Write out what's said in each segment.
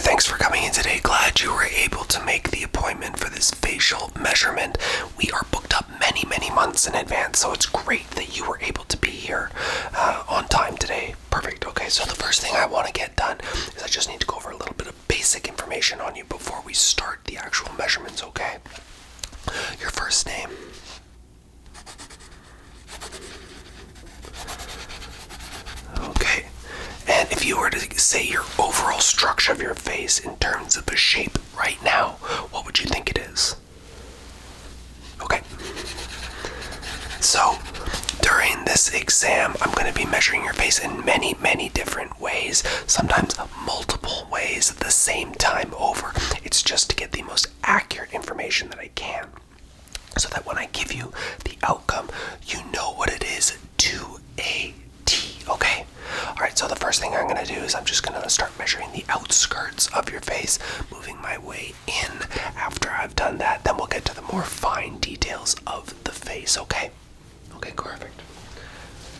thanks for coming in today. Glad you were able to make the appointment for this facial measurement. We are booked up many, many months in advance, so it's great that you were able to be here on time today. Perfect. Okay, so the first thing I want to get done is I just need to go over a little bit of basic information on you before we start the actual measurements, okay? Your first name. Okay. And if you were to say your overall structure of your face in terms of a shape right now, what would you think it is? Okay. So, during this exam, I'm going to be measuring your face in many, many different ways, sometimes multiple ways at the same time over. It's just to get the most accurate information that I can, so that when I give you the outcome, you know what it is to a T, okay? Alright, so the first thing I'm going to do is I'm just going to start measuring the outskirts of your face, moving my way in. After I've done that, then we'll get to the more fine details of the face, okay? Okay, perfect.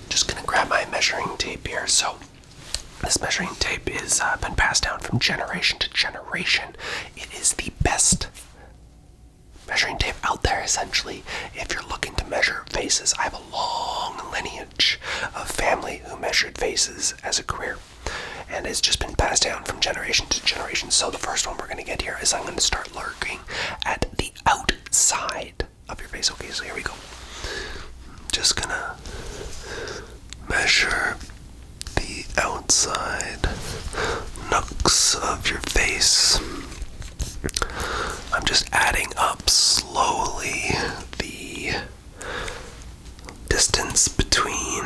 Just going to grab my measuring tape here. So this measuring tape is been passed down from generation to generation. It is the best measuring tape out there, essentially. If you're looking to measure faces, I have a long lineage of family who measured faces as a career, and it's just been passed down from generation to generation. So the first one we're going to get here is I'm going to start looking at the outside of your face. Okay, so here we go. Just gonna measure the outside nooks of your face. I'm just adding up slowly the distance between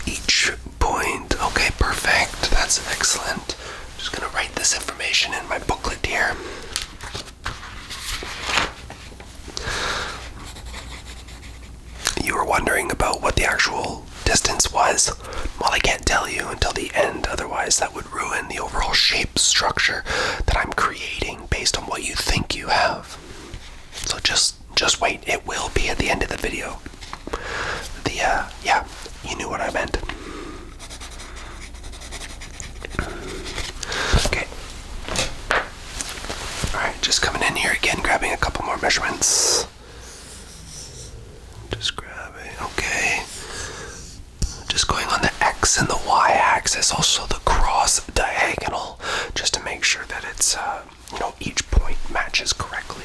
each point. Okay, perfect. That's excellent. Just gonna write this information in my booklet here. You were wondering about what the actual distance was. Well, I can't tell you until the end, otherwise that would ruin the overall shape structure that I'm creating based on what you think you have. So just wait, it will be at the end of the video. Yeah, you knew what I meant. Okay. Alright, just coming in here again, grabbing a couple more measurements. Just grabbing, okay. Just going on the X and the Y axis, also the cross diagonal, just to make sure that it's, each point matches correctly.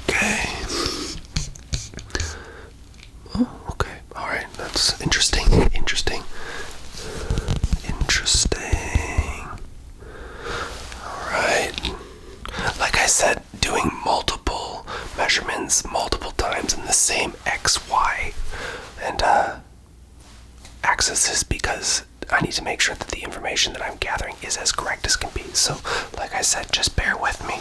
Okay. Oh, okay. Alright, that's interesting. Alright. Like I said, doing multiple measurements multiple times in the same X, Y, and axis is because I need to make sure that the information that I'm gathering is as correct as can be. So, like I said, just bear with me.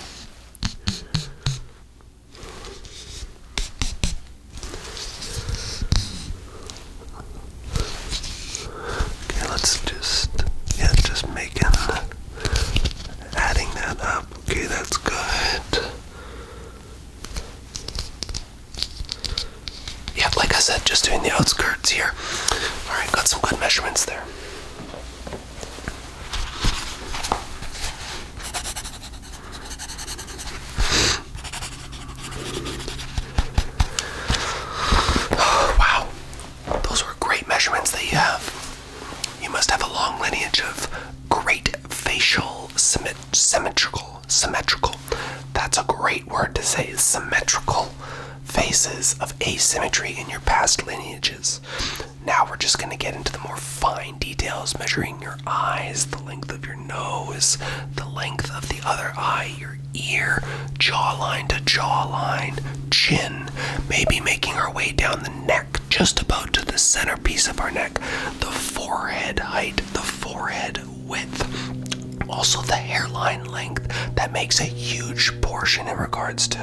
Okay, let's just adding that up. Okay, that's good. Yeah, like I said, just doing the outskirts here. Alright, got some good measurements there. Wow, those were great measurements that you have. You must have a long lineage of great facial symmetrical. That's a great word to say, symmetrical faces of asymmetry in your past lineages. Now we're just going to get into the more fine details, measuring your eyes, the length of your nose, the length of the other eye, your ear, jawline to jawline, chin, maybe making our way down the neck, just about to the centerpiece of our neck, the forehead height, the forehead width, also the hairline length. That makes a huge portion in regards to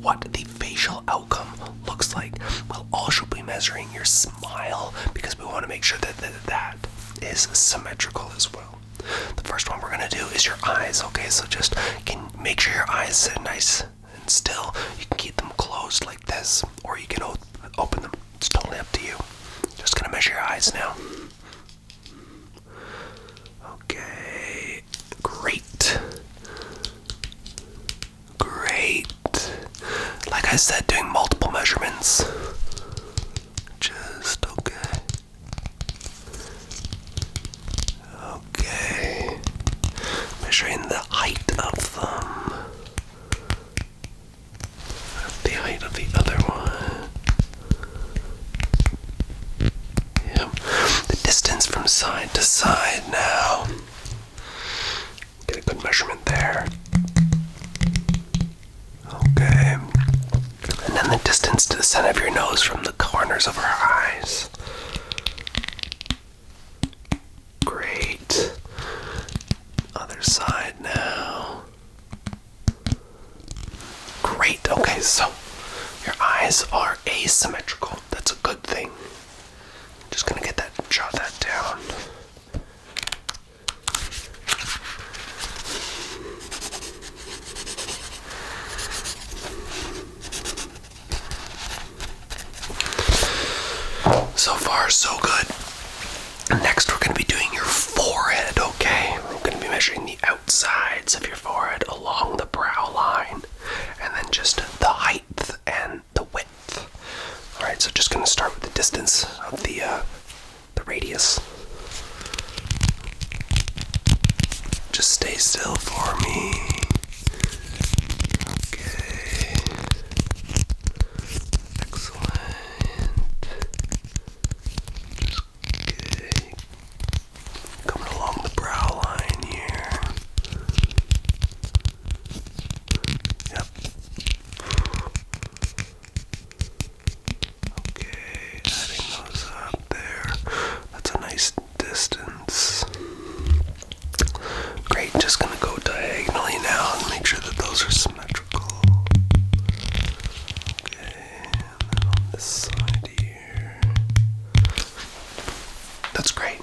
what the facial outcome looks like. We'll also be measuring your smile because we want to make sure that that is symmetrical as well. The first one we're going to do is your eyes, okay? So just can make sure your eyes sit nice and still. You can keep them closed like this, or you can open them. gonna measure your eyes now. Okay, great. Great. Like I said, doing multiple measurements. Just okay. Okay. Measuring the height of them. The height of the other one. Yep. The distance from side to side now. Get a good measurement there. Okay. And then the distance to the center of your nose from the corners of our eyes. Great. Other side now. Great. Okay, so your eyes are asymmetrical. That's a good thing. Just gonna jot that down. So far, so good. Next, we're going to be doing your forehead, okay? We're going to be measuring the outsides of your forehead along the brow line, and then just the height and the width. Alright, so just going to start with the distance of the radius. Just stay still for me. Okay. Excellent. Okay. Coming along the brow line here. Yep. Okay, adding those up there. That's a nice distance. Great, just gonna go diagonally now and make sure that those are symmetrical. Okay, and then on this side here. That's great.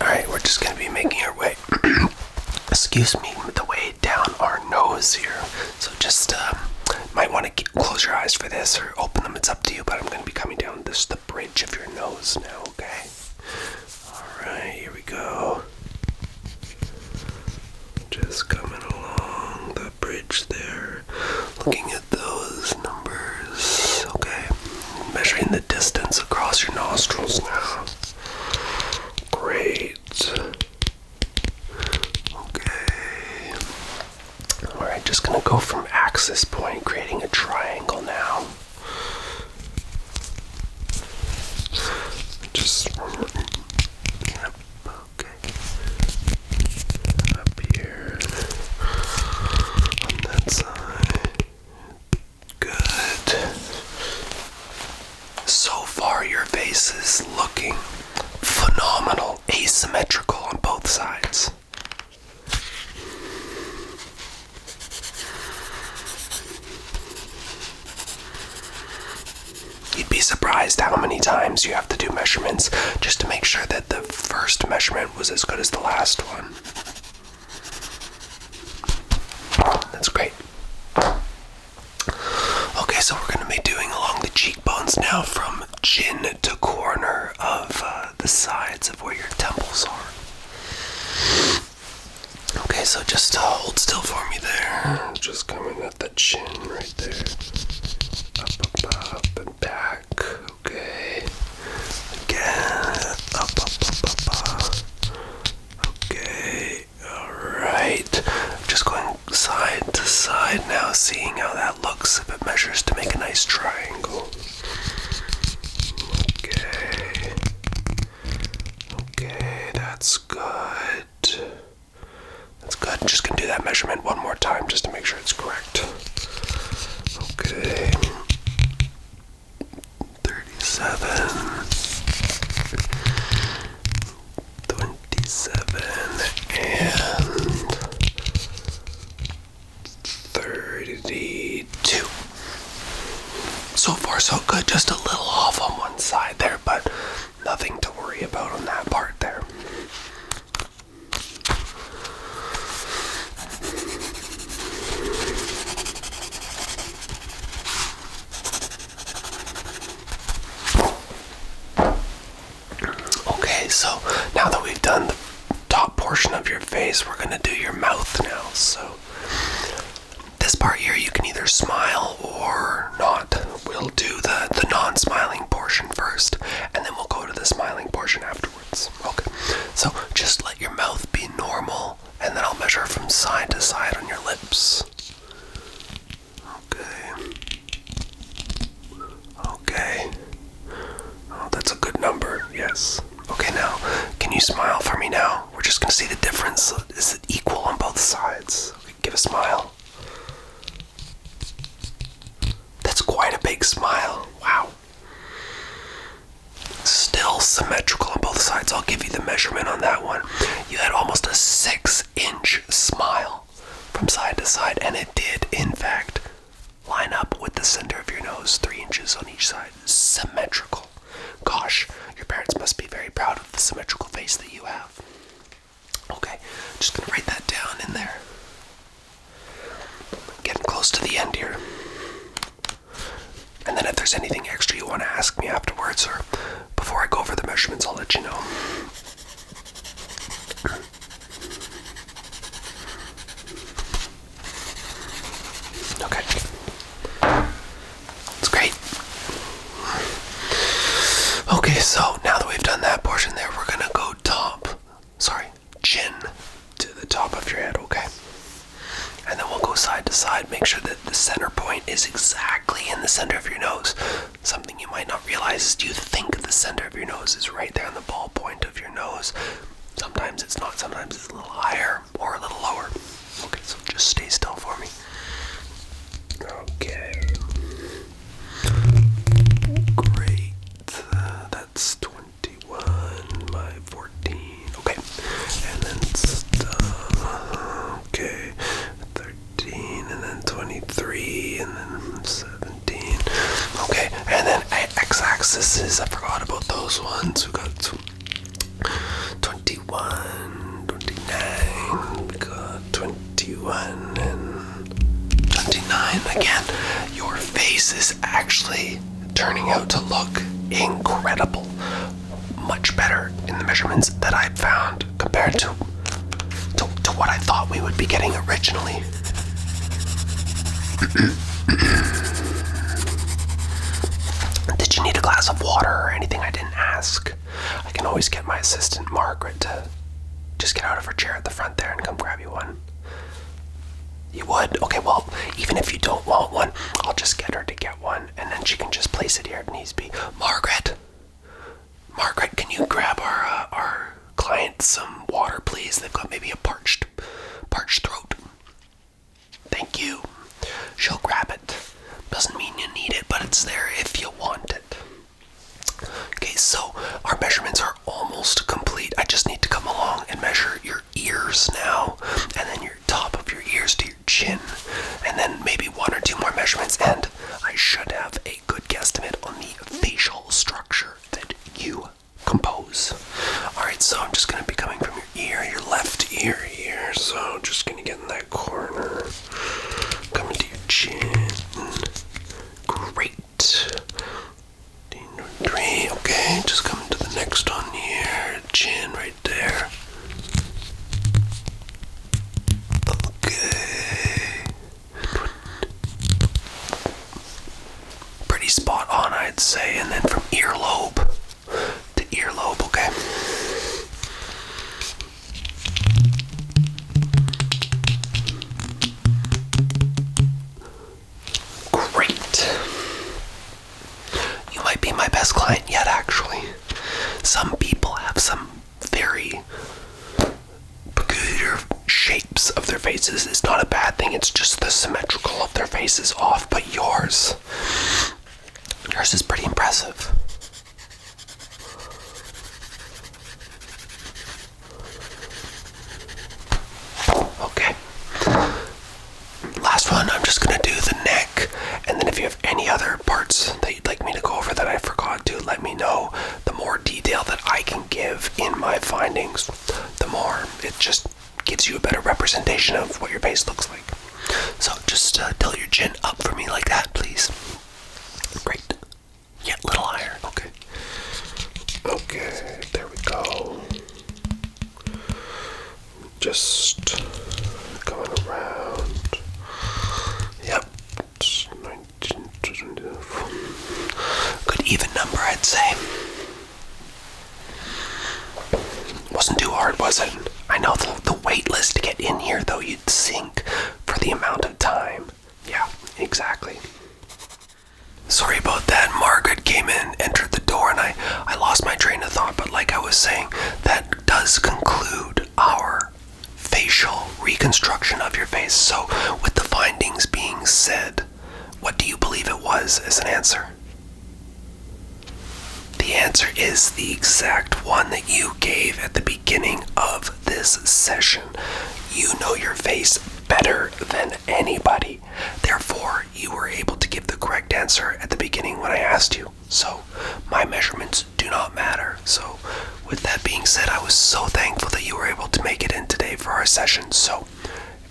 Alright, we're just going to be making our way, excuse me, the way down our nose here. So just, might want to close your eyes for this or open them, it's up to you, but I'm going to be coming down the bridge of your nose now, okay? Alright, here we go. Just coming along the bridge there, looking at those numbers, okay? Measuring the distance across your nostrils now. Great. Okay. Alright, just gonna go from axis point, creating a triangle now. Just, yep, okay. Up here. On that side. Good. So far, your face is looking phenomenal, asymmetrical on both sides. You'd be surprised how many times you have to do measurements just to make sure that the first measurement was as good as the last one. That's great. Okay, so we're going to be doing along the cheekbones now from chin to corner of the sides of where your temples are. Okay, so just hold still for me there. Just coming at the chin right there. Up, and back. Okay. Again. Up. Okay. Alright. Just going side to side now, seeing how that looks if it measures to make a nice triangle. Okay, that's good. That's good. I'm just gonna do that measurement one more time just to make sure it's correct. So far so good, just a little off on one side there, but nothing to worry about on that part there. Okay, so now that we've done the top portion of your face, we're going to do your mouth now. So this part here, you can either smile or not. We'll do the non-smiling portion first, and then we'll go to the smiling portion afterwards. Okay, so just let your mouth be normal, and then I'll measure from side to side on your lips. Okay. Okay. Oh, that's a good number, yes. Okay, now, can you smile for me now? We're just going to see the difference. Is it equal on both sides? Okay, give a smile. That's quite a big smile. Wow. Still symmetrical on both sides. I'll give you the measurement on that one. You had almost a 6-inch smile from side to side, and it did, in fact, line up with the center of your nose, 3 inches on each side. Symmetrical. Gosh, your parents must be very proud of the symmetrical face that you have. Okay, just gonna write that down in there. Getting close to the end here. And then if there's anything extra you want to ask me afterwards, or before I go over the measurements, I'll let you know. Okay. That's great. Okay, so now that we've done that portion there, we're gonna go chin to the top of your head, okay? And then we'll go side to side, make sure that the center point is exactly in the center of your nose. Something you might not realize is you think the center of your nose is right there on the ball point of your nose. Sometimes it's not, sometimes it's a little higher or a little lower. Okay, so just stay still for me. Okay. Great. That's 21 by 14. Okay. And then okay. 13, and then 23, and then 17. Okay, and then x-axis, I forgot about those ones. We got 21, 29, we got 21, and 29. Again, your face is actually turning out to look incredible. Much better in the measurements that I found compared to what I thought we would be getting originally. Did you need a glass of water or anything I didn't ask? I can always get my assistant Margaret to just get out of her chair at the front there and come grab you one. You would? Okay, well, even if you don't want one, I'll just get her to get one, and then she can just place it here if needs be. Margaret, can you grab our client some water, please? They've got maybe a parched throat. Thank you. She'll grab it. Doesn't mean you need it, but it's there if you want it. Okay, so our measurements are almost complete. I just need to come along and measure your ears now, and then your top of your ears to your chin, and then maybe 1 or 2 more measurements, and I should have a good guesstimate on the facial structure that you compose. Alright, so I'm just going to be coming from your ear, your left ear here, so just going to get in that corner, coming to your chin. Great. 3, okay, just coming to the next one here, chin right there. Okay. Pretty spot on, I'd say, and then from earlobe to earlobe, okay? Great. You might be my best client yet, actually. Some people have some very peculiar shapes of their faces. It's not a bad thing, it's just the symmetrical of their face is off, but yours is pretty impressive. Okay. Last one, I'm just gonna do the neck, and then if you have any any other parts that you'd like me to go over that I forgot to, let me know. The more detail that I can give in my findings, the more it just gives you a better representation of what your face looks like. So just tilt your chin up for me like that, please. Great. Yeah, a little higher. Okay. Okay, there we go. Just going around. Yep. 19, good even number, I'd say. Wasn't too hard, was it? I know the wait list to get in here, though, you'd sink for the amount of time. Yeah, exactly. Sorry about that. Margaret came in, entered the door, and I lost my train of thought. But like I was saying, that does conclude our facial reconstruction of your face. So with the findings being said, what do you believe it was as an answer? The answer is the exact one that you gave at the beginning of this session. You know your face better than anybody. Therefore, you were able to give the correct answer at the beginning when I asked you. So, my measurements do not matter. So, with that being said, I was so thankful that you were able to make it in today for our session. So,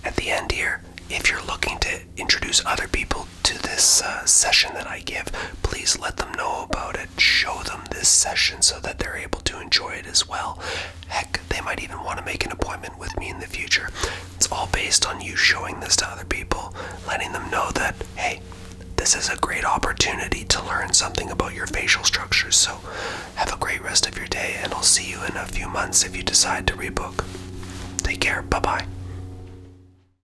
at the end here, if you're looking to introduce other people to this session that I give, please let them know about it. Show them this session so that they're able to enjoy it as well. Heck, they might even want to make an appointment with me in the future. It's all based on you showing this to other people, letting them know that, hey, this is a great opportunity to learn something about your facial structures. So have a great rest of your day, and I'll see you in a few months if you decide to rebook. Take care. Bye-bye.